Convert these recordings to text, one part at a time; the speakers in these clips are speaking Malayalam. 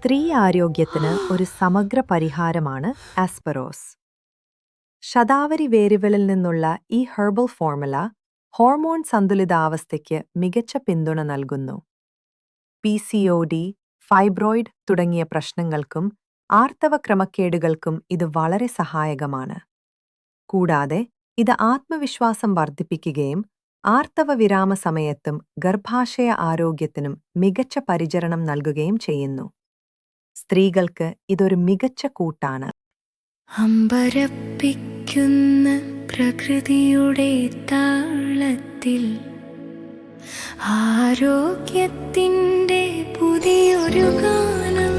സ്ത്രീ ആരോഗ്യത്തിന് ഒരു സമഗ്ര പരിഹാരമാണ് ആസ്പെറോസ്. ശതാവരി വേരുകളിൽ നിന്നുള്ള ഈ ഹെർബൽ ഫോർമുല ഹോർമോൺ സന്തുലിതാവസ്ഥയ്ക്ക് മികച്ച പിന്തുണ നൽകുന്നു. PCOD, ഫൈബ്രോയിഡ് തുടങ്ങിയ പ്രശ്നങ്ങൾക്കും ആർത്തവ ക്രമക്കേടുകൾക്കും ഇത് വളരെ സഹായകമാണ്. കൂടാതെ ഇത് ആത്മവിശ്വാസം വർദ്ധിപ്പിക്കുകയും ആർത്തവ വിരാമ സമയത്തും ഗർഭാശയ ആരോഗ്യത്തിനും മികച്ച പരിചരണം നൽകുകയും ചെയ്യുന്നു. സ്ത്രീകൾക്ക് ഇതൊരു മികച്ച കൂട്ടാണ്. അമ്പരപ്പിക്കുന്ന പ്രകൃതിയുടെ താളത്തിൽ ആരോഗ്യത്തിൻ്റെ പുതിയൊരു ഗാനം,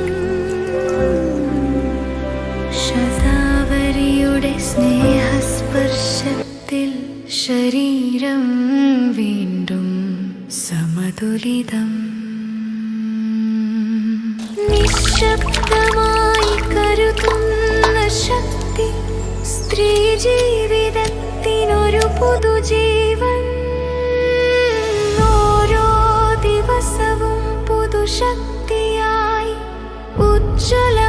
ശതാവരിയുടെ സ്നേഹസ്പർശത്തിൽ ശരീരം വീണ്ടും സമതുലിതം. നിശബ്ദമായി കരുതുന്ന ശക്തി, സ്ത്രീ ജീവിതത്തിനൊരു പുതുജീവൻ. ഓരോ ദിവസവും പുതുശക്തിയായി ഉജ്ജ്വല